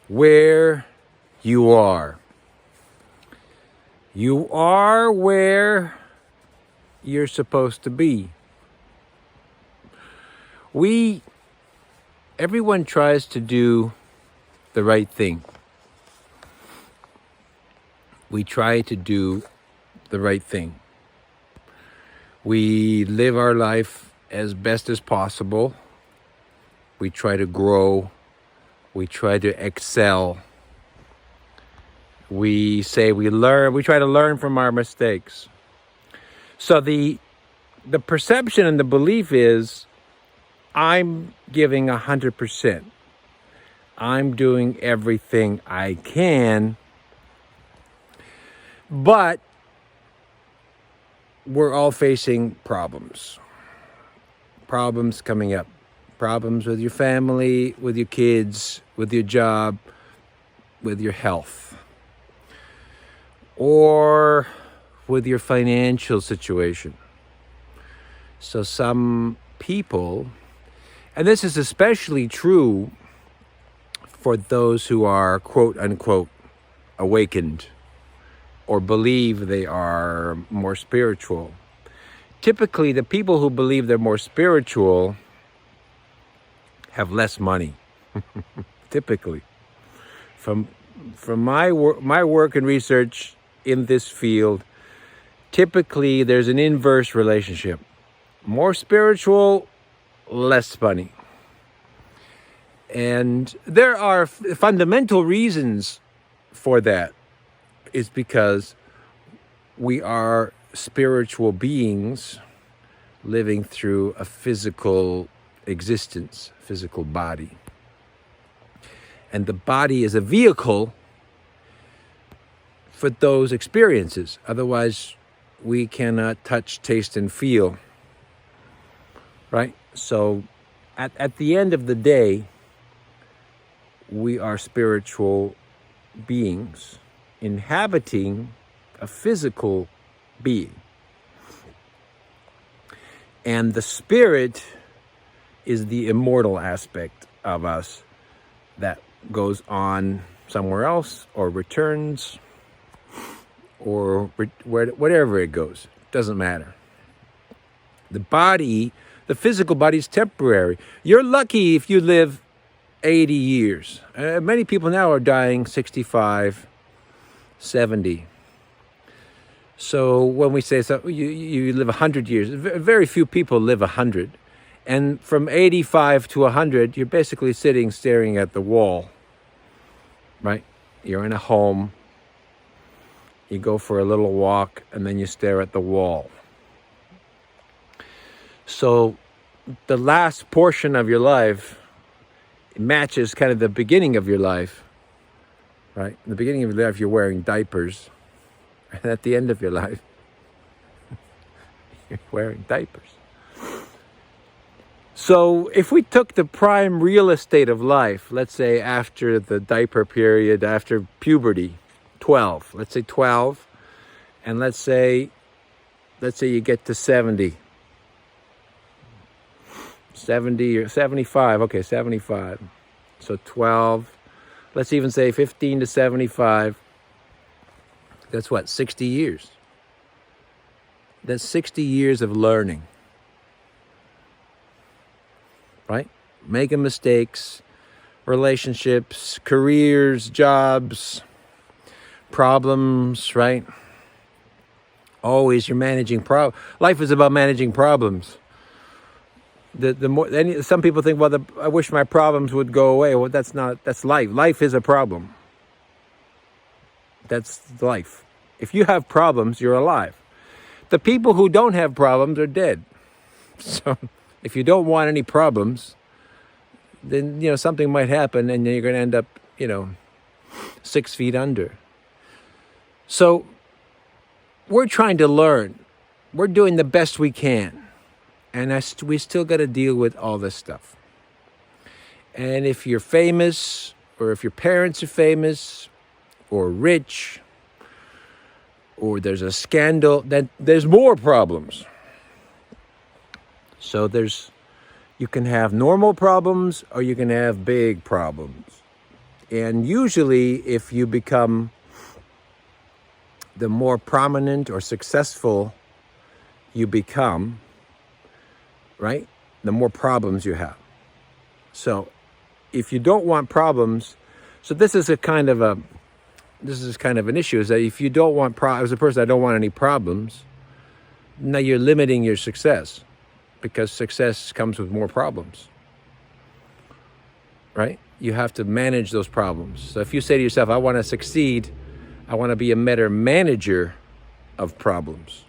where you are. You are where you're supposed to be. Everyone tries to do the right thing. We try to do the right thing. We live our life as best as possible. We try to grow. We try to excel. We say we learn. We try to learn from our mistakes. So the perception and the belief is, I'm giving 100%. I'm doing everything I can, but we're all facing problems. Problems coming up. Problems with your family, with your kids, with your job, with your health, or with your financial situation. So some people, and this is especially true for those who are quote unquote awakened or believe they are more spiritual. Typically, the people who believe they're more spiritual have less money. Typically. From my work and research in this field, typically there's an inverse relationship. More spiritual, less money. And there are fundamental reasons for that. It's because we are spiritual beings living through a physical existence, physical body. And the body is a vehicle for those experiences. Otherwise, we cannot touch, taste, and feel. Right? So, at the end of the day, we are spiritual beings inhabiting a physical being. And the spirit is the immortal aspect of us that goes on somewhere else or returns or wherever it goes. Doesn't matter. The body, the physical body is temporary. You're lucky if you live 80 years. Many people now are dying 65, 70. So when we say so, you live 100 years, very few people live 100. And from 85 to 100, you're basically sitting staring at the wall, right? You're in a home, you go for a little walk, and then you stare at the wall. So the last portion of your life matches kind of the beginning of your life, right? In the beginning of your life, you're wearing diapers. And at the end of your life, you're wearing diapers. So if we took the prime real estate of life, let's say after the diaper period, after puberty, 12, let's say 12, and let's say you get to 70 or 75, okay, 75. So 12, let's even say 15 to 75, that's what, 60 years. That's 60 years of learning. Right? Making mistakes, relationships, careers, jobs, problems, right? Always you're managing life is about managing problems. Some people think, well, I wish my problems would go away. Well, that's life. Life is a problem. That's life. If you have problems, you're alive. The people who don't have problems are dead. So if you don't want any problems, then, something might happen and you're going to end up, 6 feet under. So we're trying to learn. We're doing the best we can. And we still got to deal with all this stuff. And if you're famous, or if your parents are famous, or rich, or there's a scandal, then there's more problems. So you can have normal problems or you can have big problems. And usually, if you become the more prominent or successful you become, right, the more problems you have. So if you don't want problems, so this is kind of an issue, is that if you don't want as a person, I don't want any problems, now you're limiting your success, because success comes with more problems, right? You have to manage those problems. So if you say to yourself, I want to succeed, I want to be a better manager of problems,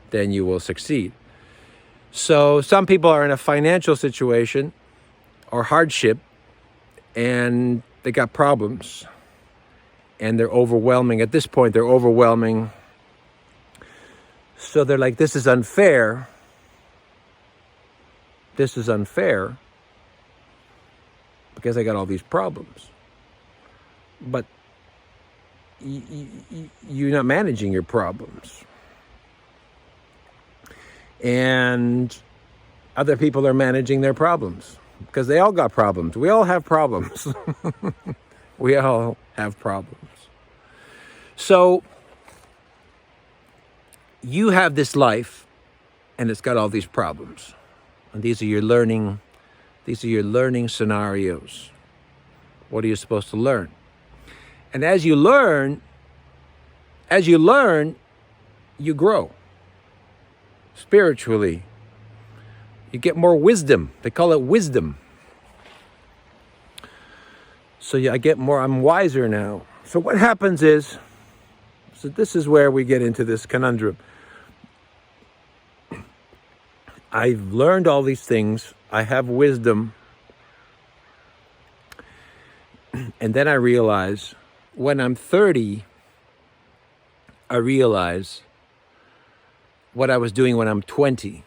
then you will succeed. So some people are in a financial situation or hardship, and they got problems, and they're overwhelming. At this point, they're overwhelming. So they're like, this is unfair. This is unfair because I got all these problems. But you're not managing your problems. And other people are managing their problems, because they all got problems. We all have problems. We all have problems. So you have this life, and it's got all these problems. And these are your learning scenarios. What are you supposed to learn? And as you learn, you grow spiritually. You get more wisdom. They call it wisdom. So I get more, I'm wiser now. So what happens is, so this is where we get into this conundrum. I've learned all these things. I have wisdom. And then I realize, when I'm 30, I realize what I was doing when I'm 20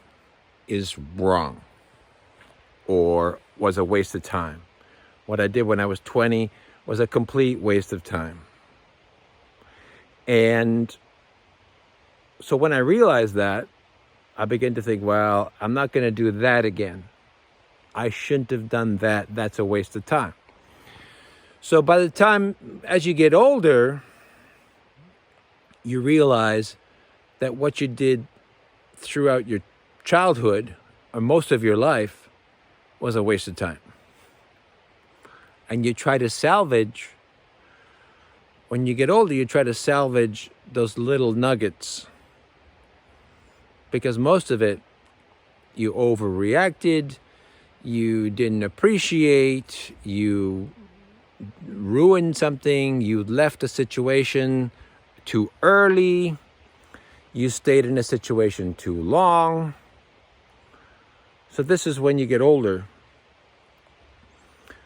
is wrong, or was a waste of time. What I did when I was 20 was a complete waste of time. And so when I realized that, I began to think, well, I'm not going to do that again. I shouldn't have done that. That's a waste of time. So by the time, as you get older, you realize that what you did throughout your childhood, or most of your life, was a waste of time. And you try to salvage, when you get older, you try to salvage those little nuggets, because most of it, you overreacted, you didn't appreciate, you ruined something, you left a situation too early, you stayed in a situation too long. So this is when you get older.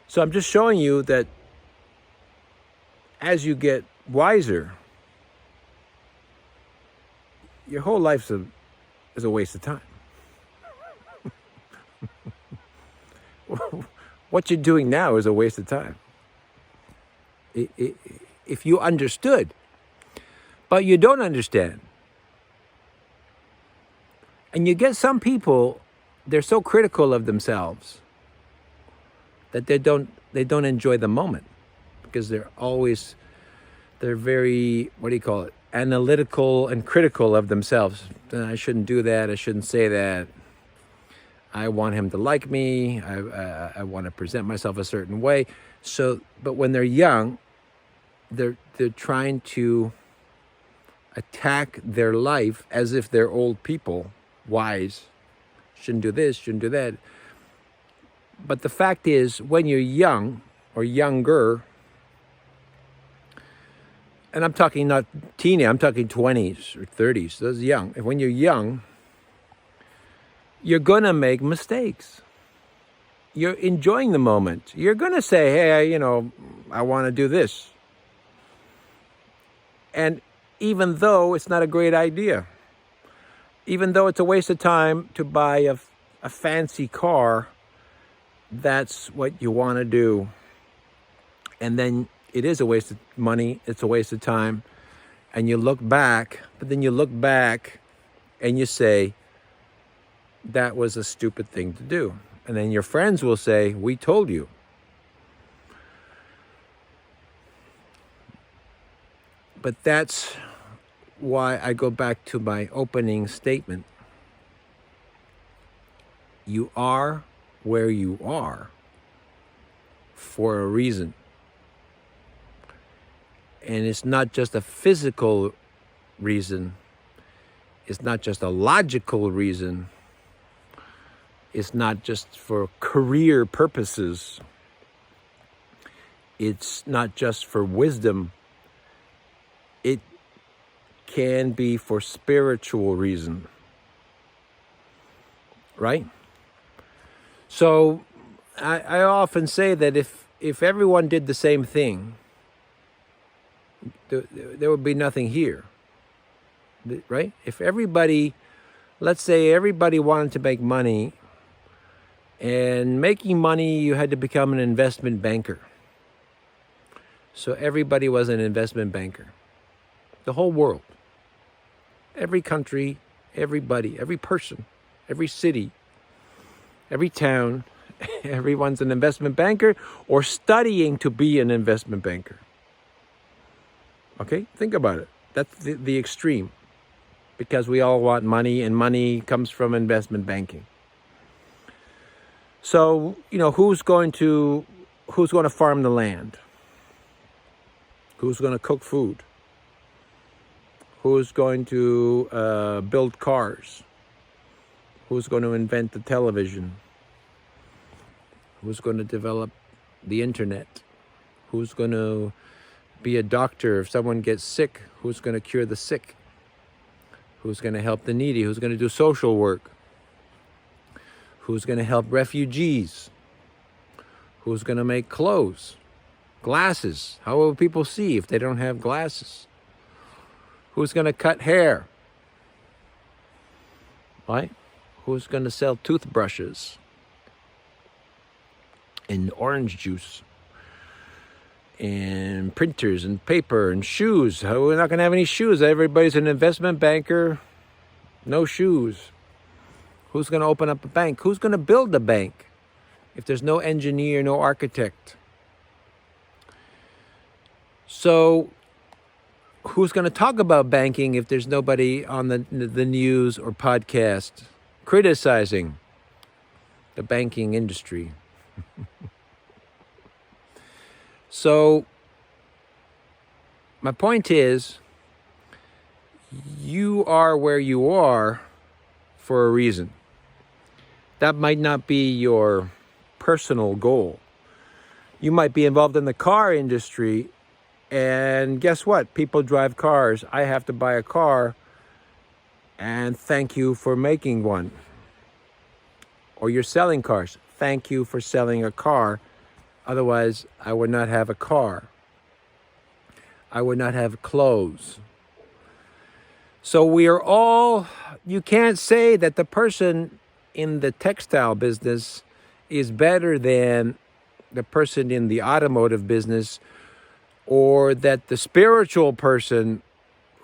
So I'm just showing you that as you get wiser, your whole life is a waste of time. What you're doing now is a waste of time. If you understood, but you don't understand. And you get some people, they're so critical of themselves that they don't enjoy the moment, because they're very, analytical and critical of themselves. I shouldn't do that. I shouldn't say that. I want him to like me. I want to present myself a certain way. So, but when they're young, they're trying to attack their life as if they're old people, wise. Shouldn't do this, shouldn't do that. But the fact is, when you're young or younger, and I'm talking not teenage, I'm talking 20s or 30s, those young. And when you're young, you're going to make mistakes. You're enjoying the moment. You're going to say, hey, I want to do this. And even though it's not a great idea, even though it's a waste of time to buy a fancy car, that's what you want to do. And then it is a waste of money, it's a waste of time. And you look back, but then you look back and you say, that was a stupid thing to do. And then your friends will say, we told you. But that's why I go back to my opening statement. You are where you are for a reason. And it's not just a physical reason. It's not just a logical reason. It's not just for career purposes. It's not just for wisdom. It can be for spiritual reason. Right? So I often say that if everyone did the same thing, there would be nothing here. Right? If everybody, let's say everybody wanted to make money, and making money, you had to become an investment banker. So everybody was an investment banker. The whole world. Every country, everybody, every person, every city, every town, everyone's an investment banker or studying to be an investment banker. Okay? Think about it. That's the extreme. Because we all want money, and money comes from investment banking. So, who's going to farm the land? Who's going to cook food? Who's going to build cars? Who's going to invent the television? Who's going to develop the internet? Who's going to be a doctor? If someone gets sick, who's going to cure the sick? Who's going to help the needy? Who's going to do social work? Who's going to help refugees? Who's going to make clothes? Glasses. How will people see if they don't have glasses? Who's going to cut hair? Right? Who's going to sell toothbrushes and orange juice and printers and paper and shoes? We're not going to have any shoes. Everybody's an investment banker. No shoes. Who's going to open up a bank? Who's going to build a bank if there's no engineer, no architect? So who's going to talk about banking if there's nobody on the news or podcast criticizing the banking industry? So my point is, you are where you are for a reason. That might not be your personal goal. You might be involved in the car industry, and guess what? People drive cars. I have to buy a car, and thank you for making one. Or you're selling cars. Thank you for selling a car. Otherwise, I would not have a car. I would not have clothes. So we are all, you can't say that the person in the textile business is better than the person in the automotive business, or that the spiritual person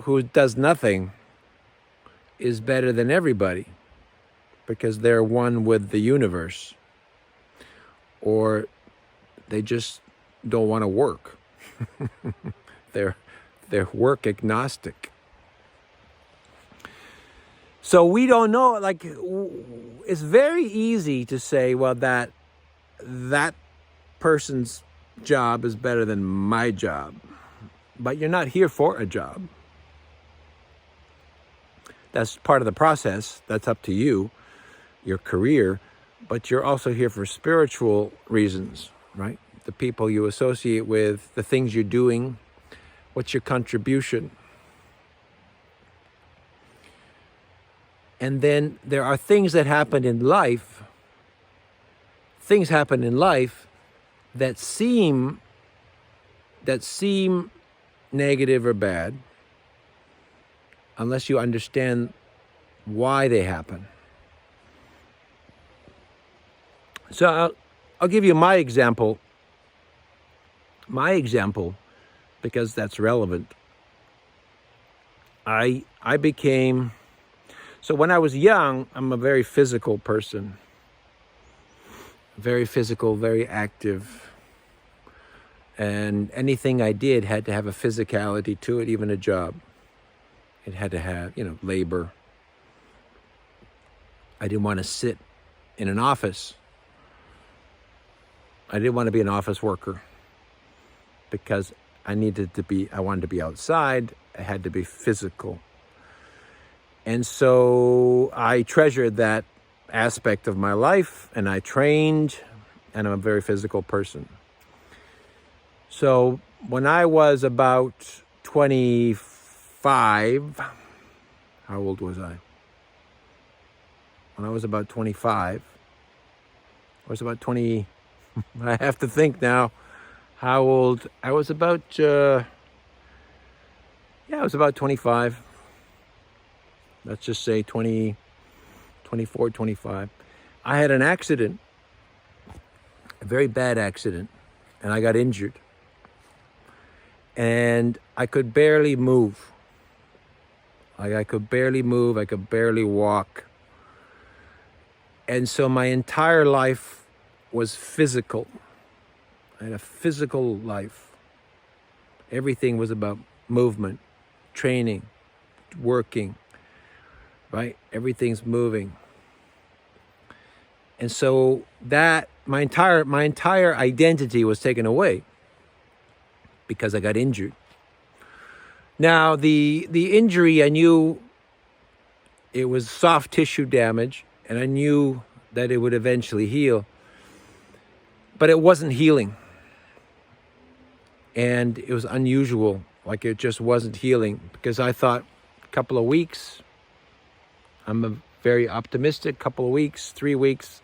who does nothing is better than everybody because they're one with the universe, or they just don't want to work. They're work agnostic. So we don't know, like, it's very easy to say, well, that person's job is better than my job. But you're not here for a job. That's part of the process. That's up to you, your career. But you're also here for spiritual reasons, right? The people you associate with, the things you're doing, what's your contribution? And then there are things that happen in life. Things happen in life that seem negative or bad, unless you understand why they happen. So I'll give you my example. My example, because that's relevant. I became. So when I was young, I'm a very physical person. Very physical, very active. And anything I did had to have a physicality to it, even a job. It had to have, labor. I didn't want to sit in an office. I didn't want to be an office worker because I wanted to be outside. I had to be physical. And so I treasured that aspect of my life, and I trained, and I'm a very physical person. So when I was about 25, how old was I? When I was about 25, I was about 20, I have to think now how old, I was about, I was about 25. Let's just say 20, 24, 25. I had an accident, a very bad accident, and I got injured. And I could barely move. I could barely move, I could barely walk. And so my entire life was physical. I had a physical life. Everything was about movement, training, working, right? Everything's moving. And so that my entire identity was taken away because I got injured. Now the injury, I knew it was soft tissue damage, and I knew that it would eventually heal, but it wasn't healing. And it was unusual, like it just wasn't healing, because I thought a couple of weeks, I'm a very optimistic, couple of weeks, 3 weeks,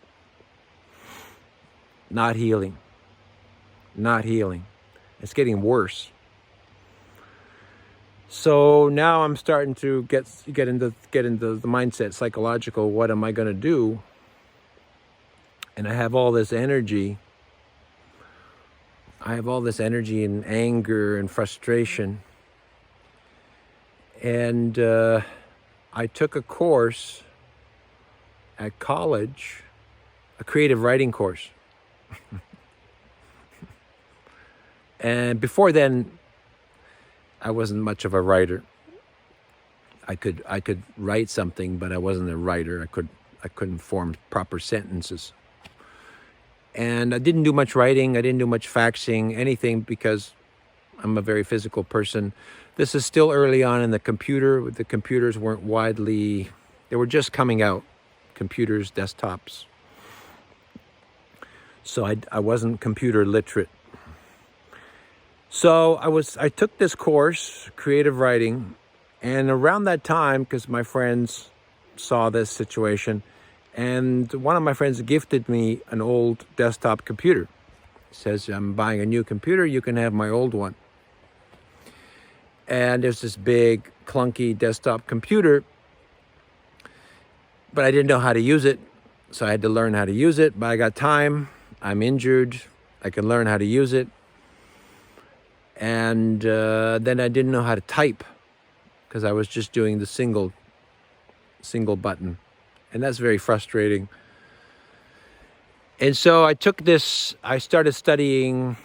not healing. It's getting worse. So now I'm starting to get into the mindset, psychological, what am I going to do? And I have all this energy. And anger and frustration. And I took a course at college, a creative writing course. And before then, I wasn't much of a writer. I could write something, but I wasn't a writer. I couldn't form proper sentences. And I didn't do much writing. I didn't do much faxing, anything, because I'm a very physical person. This is still early on in the computer. The computers weren't widely, they were just coming out. Computers, desktops. So I wasn't computer literate. So I took this course, creative writing, and around that time, because my friends saw this situation, and one of my friends gifted me an old desktop computer. He says, I'm buying a new computer, you can have my old one. And there's this big, clunky desktop computer, but I didn't know how to use it, so I had to learn how to use it. But I got time, I'm injured, I can learn how to use it. And then I didn't know how to type, because I was just doing the single button. And that's very frustrating. And so I started studying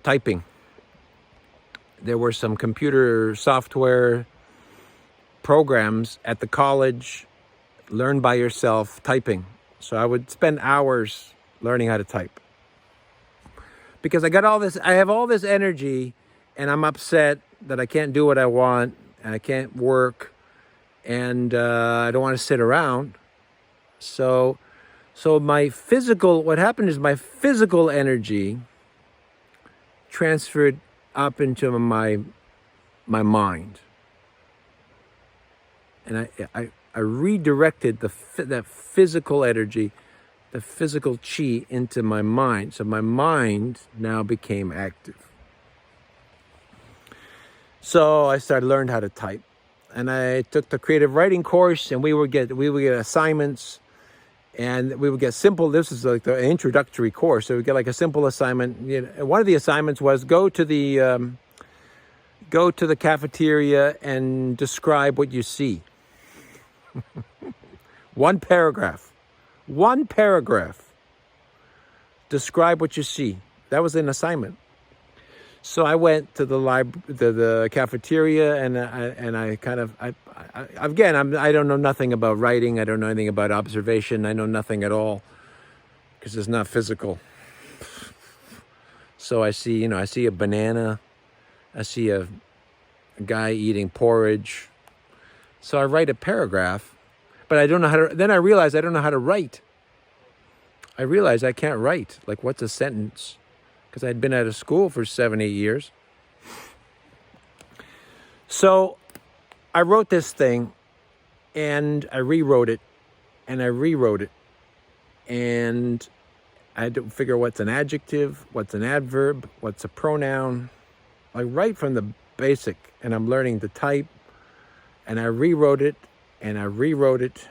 typing. There were some computer software programs at the college, learn by yourself typing. So I would spend hours learning how to type. Because I have all this energy, and I'm upset that I can't do what I want, and I can't work, and I don't want to sit around. So what happened is my physical energy transferred up into my mind. And I redirected that physical energy, the physical chi, into my mind. So my mind now became active. So I learned how to type. And I took the creative writing course, and we would get assignments, and we would get simple. This is like the introductory course. So we get like a simple assignment. One of the assignments was go to the cafeteria and describe what you see. One paragraph. Describe what you see. That was an assignment. So I went to the cafeteria, and I don't know nothing about writing. I don't know anything about observation. I know nothing at all because it's not physical. So I see a banana. I see a guy eating porridge. So I write a paragraph, but I don't know how to. Then I realize I don't know how to write. I realize I can't write. Like, what's a sentence? Because I'd been out of school for 7, 8 years. So I wrote this thing, and I rewrote it, and I rewrote it, and I had to figure what's an adjective, what's an adverb, what's a pronoun, like right from the basic. And I'm learning to type, and I rewrote it, and I rewrote it,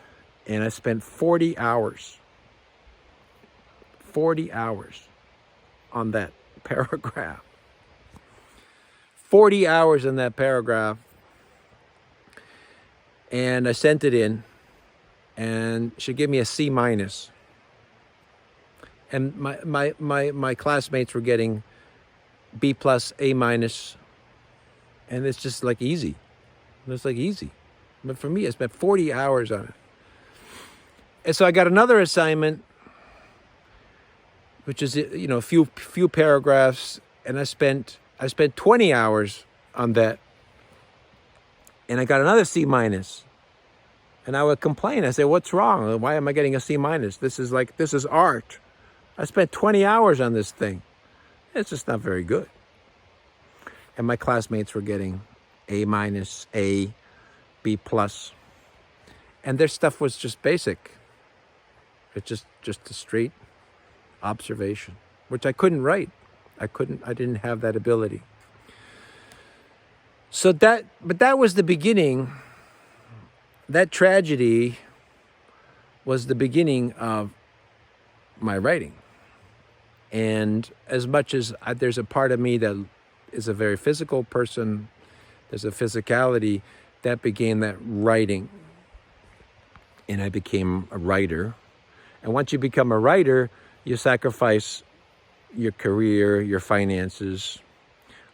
and I spent 40 hours on that paragraph. 40 hours in that paragraph. And I sent it in, and she gave me a C minus. And my classmates were getting B plus, A minus, and it's just like easy. It's like easy. But for me, I spent 40 hours on it. And so I got another assignment, which is, a few paragraphs, and I spent 20 hours on that, and I got another C minus. And I would complain. I say, "What's wrong? Why am I getting a C minus? This is art. I spent 20 hours on this thing. It's just not very good." And my classmates were getting A minus, A, B plus, and their stuff was just basic. It's just a straight observation, which I couldn't write. I didn't have that ability. So that was the beginning. That tragedy was the beginning of my writing. And as much as there's a part of me that is a very physical person, there's a physicality that began that writing. And I became a writer. And once you become a writer, you sacrifice your career, your finances.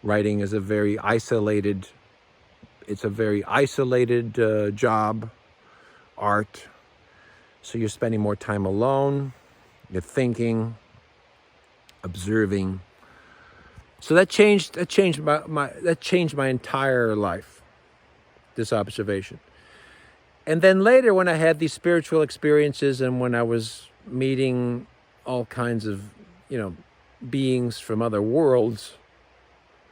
Writing is a very isolated job, art. So you're spending more time alone, you're thinking, observing. So that changed my entire life, this observation. And then later, when I had these spiritual experiences, and when I was meeting all kinds of, beings from other worlds,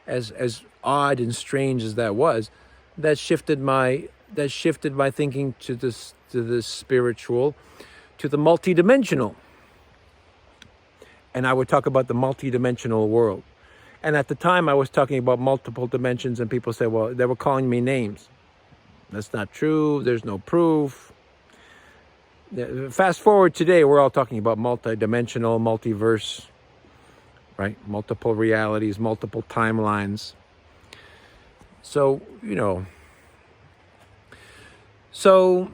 as odd and strange as that was, that shifted my thinking to the spiritual, to the multidimensional. And I would talk about the multidimensional world. And at the time, I was talking about multiple dimensions, and people said, well, they were calling me names. That's not true. There's no proof. Fast forward today, we're all talking about multidimensional, multiverse, right? Multiple realities, multiple timelines. So, so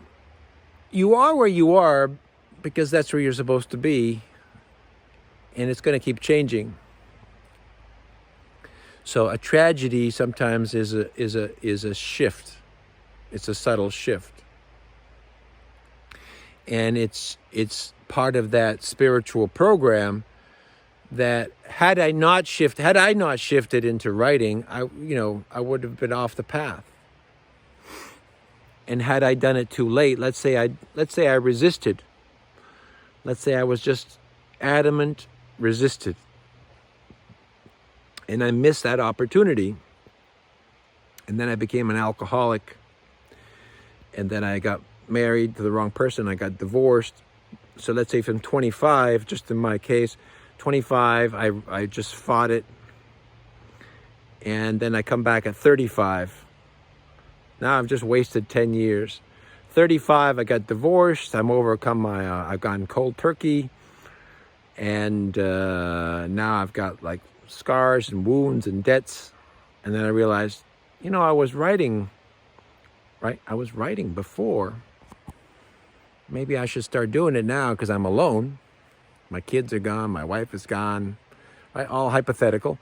you are where you are because that's where you're supposed to be, and it's going to keep changing. So a tragedy sometimes is a shift. It's a subtle shift. And it's part of that spiritual program that had I not shifted into writing, I would have been off the path. And had I done it too late, let's say I resisted. Let's say I was just adamant, resisted. And I missed that opportunity. And then I became an alcoholic. And then I got married to the wrong person. I got divorced. So let's say from 25, just in my case, 25, I just fought it. And then I come back at 35. Now I've just wasted 10 years. 35, I got divorced. I've gone cold turkey. And now I've got like scars and wounds and debts. And then I realized, I was writing, right? I was writing before. Maybe I should start doing it now because I'm alone. My kids are gone. My wife is gone. Right? All hypothetical.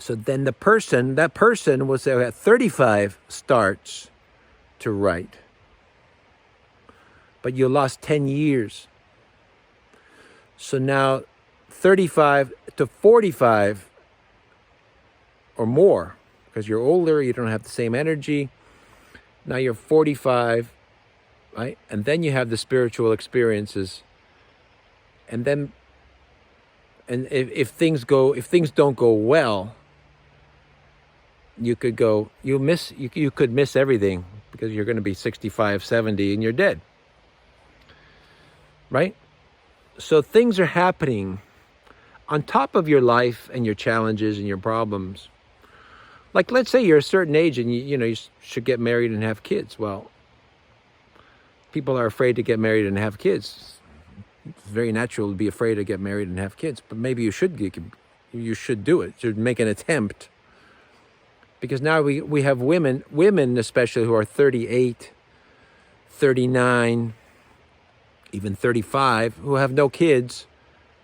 So then that person was at 35 starts to write. But you lost 10 years. So now 35 to 45 or more, because you're older, you don't have the same energy. Now you're 45, right? And then you have the spiritual experiences. And then, and if things don't go well, you could miss everything, because you're going to be 65, 70 and you're dead. Right? So things are happening on top of your life and your challenges and your problems. Like, let's say you're a certain age and you should get married and have kids. Well, people are afraid to get married and have kids. It's very natural to be afraid to get married and have kids, but maybe you should do it. You should make an attempt. Because now we have women especially, who are 38, 39, even 35, who have no kids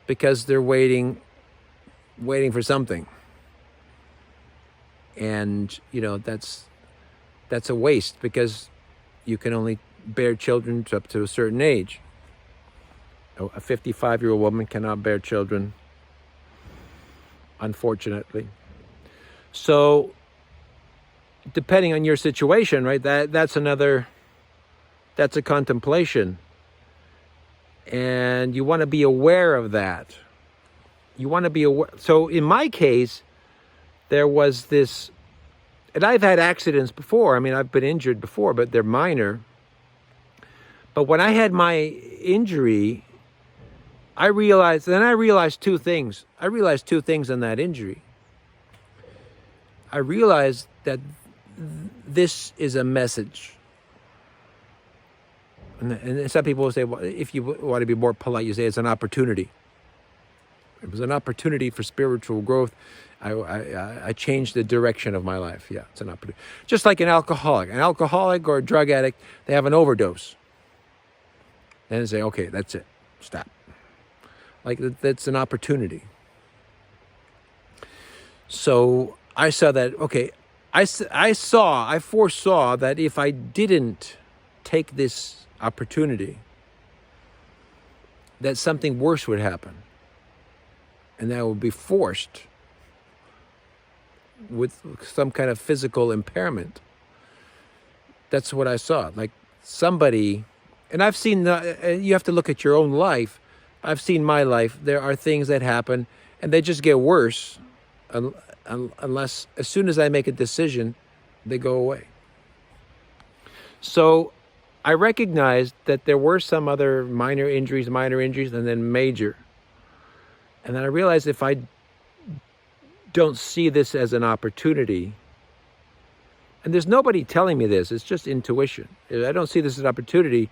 because they're waiting for something. And, that's a waste, because you can only bear children up to a certain age. A 55-year-old woman cannot bear children, unfortunately. So, depending on your situation, right, that's a contemplation. And you want to be aware of that. You want to be aware. So in my case, there was this, and I've had accidents before. I mean, I've been injured before, but they're minor. But when I had my injury, I realized two things. I realized two things in that injury. I realized that this is a message. And some people will say, well, if you want to be more polite, you say it's an opportunity. It was an opportunity for spiritual growth. I changed the direction of my life. Yeah, it's an opportunity. Just like an alcoholic or a drug addict, they have an overdose. Then they say, okay, that's it, stop. Like, that's an opportunity. So I saw that, okay, I foresaw that if I didn't take this opportunity, that something worse would happen, and that I would be forced with some kind of physical impairment. That's what I saw. Like somebody, and I've seen, you have to look at your own life. I've seen my life. There are things that happen and they just get worse unless, as soon as I make a decision, they go away. So I recognized that there were some other minor injuries, and then major. And then I realized if I don't see this as an opportunity, and there's nobody telling me this, it's just intuition. If I don't see this as an opportunity,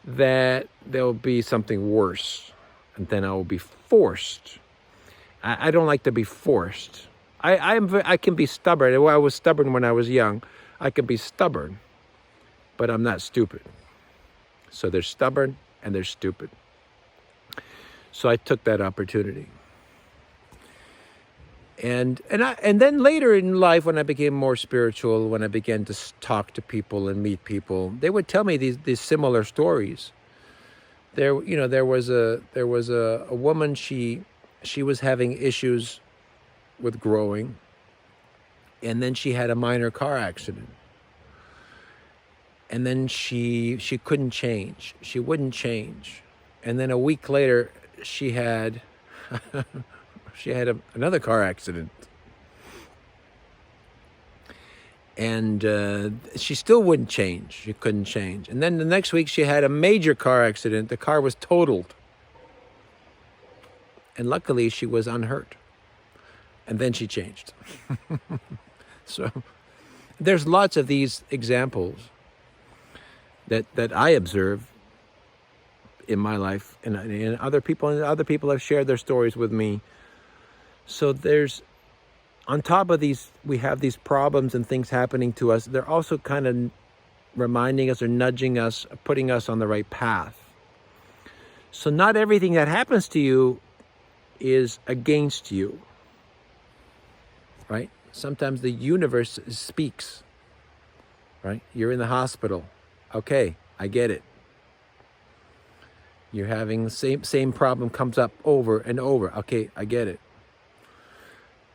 that there'll be something worse, and then I will be forced. I don't like to be forced. I can be stubborn. I was stubborn when I was young. I can be stubborn, but I'm not stupid. So they're stubborn and they're stupid. So I took that opportunity. And then later in life, when I became more spiritual, when I began to talk to people and meet people, they would tell me these similar stories. There was a woman. She was having issues with growing, and then she had a minor car accident. And then she couldn't change. She wouldn't change. And then a week later, she had another car accident. And she still wouldn't change. She couldn't change. And then the next week, she had a major car accident. The car was totaled. And luckily, she was unhurt. And then she changed. So there's lots of these examples that I observe in my life, and other people have shared their stories with me. So there's, on top of these, we have these problems and things happening to us. They're also kind of reminding us or nudging us, putting us on the right path. So not everything that happens to you is against you. right? Sometimes the universe speaks, right? You're in the hospital. Okay, I get it. You're having the same problem comes up over and over. Okay, I get it.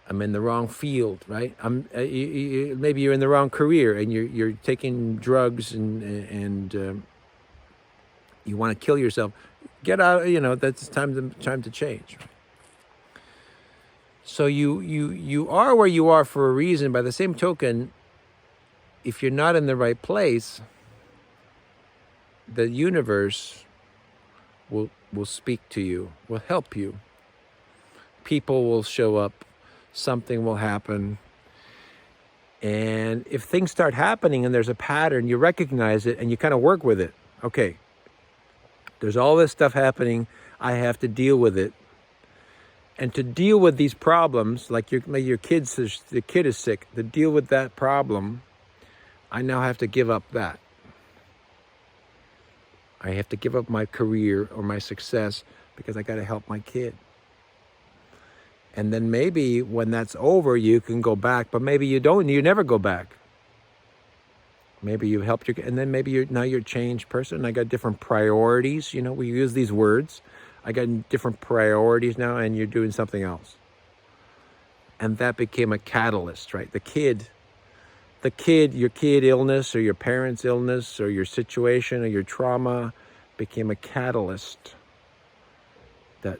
I'm in the wrong field, right? Maybe you're in the wrong career and you're taking drugs and you want to kill yourself. Get out. That's time to change. So you are where you are for a reason. By the same token, if you're not in the right place, the universe will speak to you, will help you. People will show up, something will happen. And if things start happening and there's a pattern, you recognize it and you kind of work with it. Okay, there's all this stuff happening. I have to deal with it. And to deal with these problems, like the kid is sick, to deal with that problem, I now have to give up that. I have to give up my career or my success because I got to help my kid. And then maybe when that's over, you can go back, but maybe you don't. You never go back. Maybe you helped and then maybe now you're a changed person. I got different priorities. We use these words. I got different priorities now, and you're doing something else. And that became a catalyst, right? Your kid illness or your parents' illness or your situation or your trauma became a catalyst that